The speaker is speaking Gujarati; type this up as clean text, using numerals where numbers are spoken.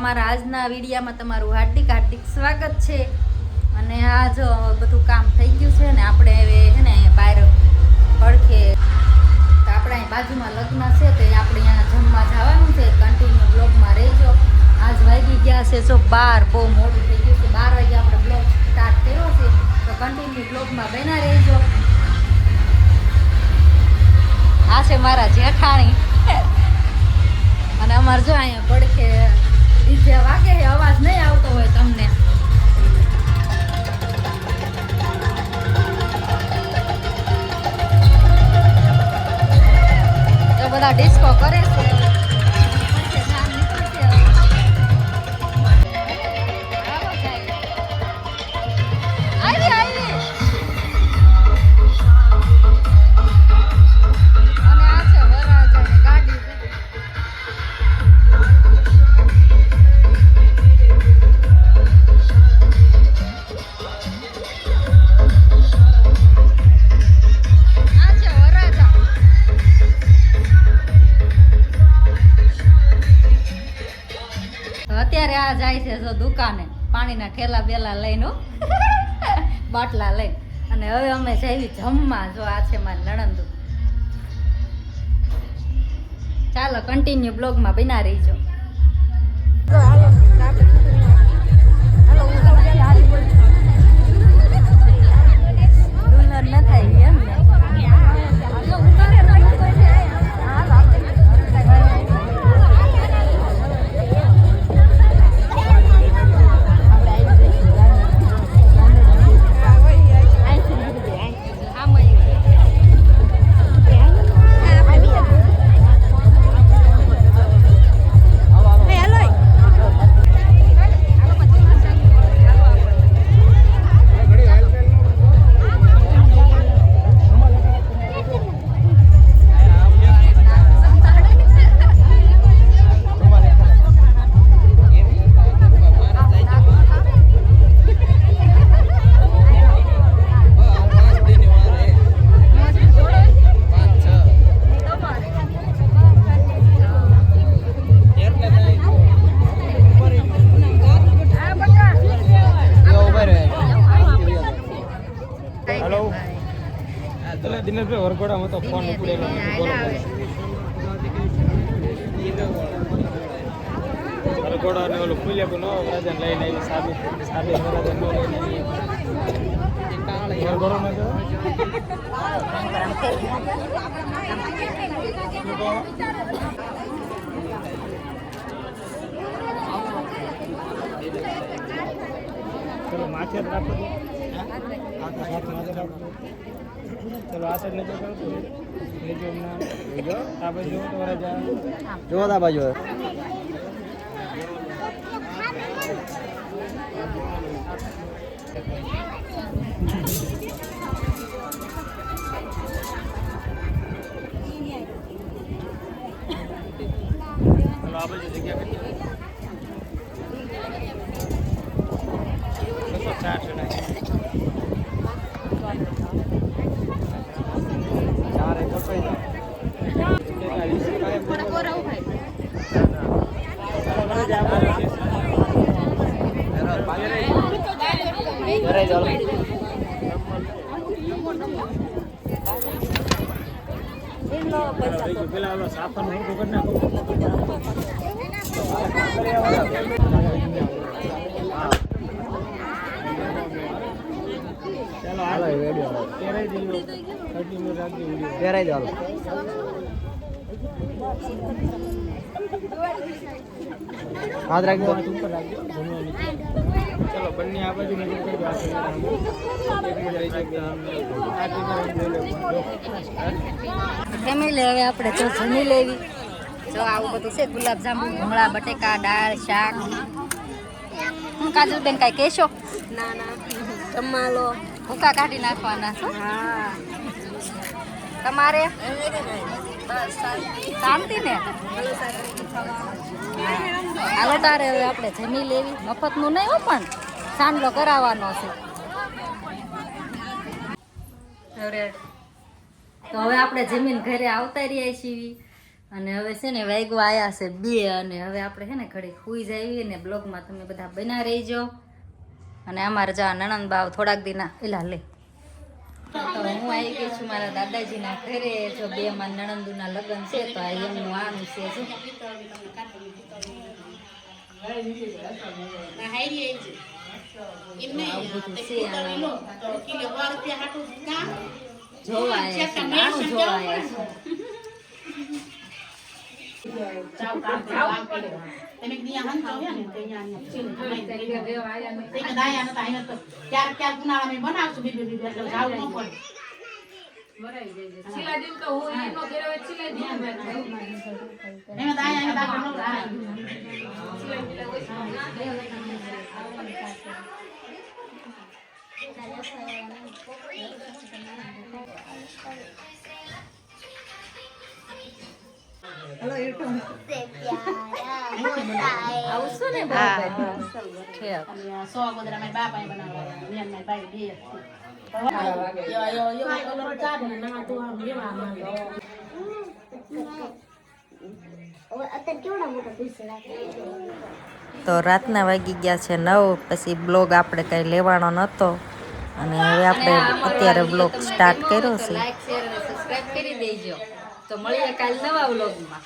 અમારા આજના વિડીયામાં તમારું હાર્દિક સ્વાગત છે। અને આ જો બધું કામ થઈ ગયું છે ને આપણે હવે છે ને બહાર પડખે તો આપણે અહીં બાજુમાં લગ્ન છે તો આપણે અહીંયા જમવા જવાનું છે। કન્ટિન્યુ બ્લોગમાં રહેજો। આજ વાગી ગયા છે જો 12, બહુ મોડું થઈ ગયું છે। 12 વાગે આપણે બ્લોગ સ્ટાર્ટ કર્યો છે તો કન્ટિન્યુ બ્લોગમાં બન્યા રહેજો। આ છે મારા જેઠાણી અને અમારે જો અહીંયા પડખે ડીજે વાગે અવાજ નહીં આવતો હોય તમને તો બધા ડિસ્કો કરે છે। અત્યારે આ જાય છે જો દુકાને પાણીના ઠેલા બેલા લઈને બાટલા લઈને અને હવે અમે જઈએ જમવા। જો આ છે મારી નણંદ। ચાલો કન્ટિન્યુ બ્લોગમાં બના રહીજો। દુલ્હન ન થાય એમ ને દિનેશભાઈ વરઘોડામાં તો ફોન ઉપડેલો વરઘોડા ને ઓલું ફૂલ્યા નો વરાજન લઈને આવી સાદી વરાજન નો લઈને આવી વરઘોડો માં ચલો માથે રાખો चलो आ साइड लेके करो ये जो ना जो ताबे जो तुम्हारा जा जो दा बाजू चलो आ बाजू जगह पे देखो चार से नहीं हाथ रख दो ऊपर रख दो चलो बन्नी आ बाजू में ऊपर जा ફેમિલી હવે આપણે તો જમી લેવી। જો આવું બધું છે ગુલાબ જાંબુ ભૂંગળા બટેકા દાળ શાક। હું કાજલબેન કાંઈ કહેશો? ના ના જમાલો ભૂકા કાઢી નાખવાના છો? હા તમારે શાંતિ ને? હાલો તારે હવે આપણે જમી લેવી। મફતનું નહીં હો પણ સાંડલો કરાવવાનો છે। તો હવે આપણે જમીન ઘરે આવતા રહ્યા છીએ। અને હવે છે ને વાગ્યા આયા છે 2 અને હવે આપણે છે ને ઘડી સુઈ જઈએ ને બ્લોગમાં તમે બધા બના રહીજો. અને અમારે જા નણંદ બાવ થોડાક દિના એલા લે તો હું આવી ગઈ છું મારા દાદાજીના ઘરે. જો 2 માં નણંદુના લગ્ન છે તો આ એમનું આનું છે જો. આવું બધું છે આમાં. જોવા આવ્યા છે, નાનું જોવા આવ્યા છે. આવશું ને તો રાતના વાગી ગયા છે 9. પછી બ્લોગ આપણે કઈ લેવાનો નતો અને હવે આપણે અત્યારે બ્લોગ સ્ટાર્ટ કર્યો છે. લાઈક શેર અને સબસ્ક્રાઇબ કરી દેજો. તો મળીએ કાલ નવા બ્લોગમાં.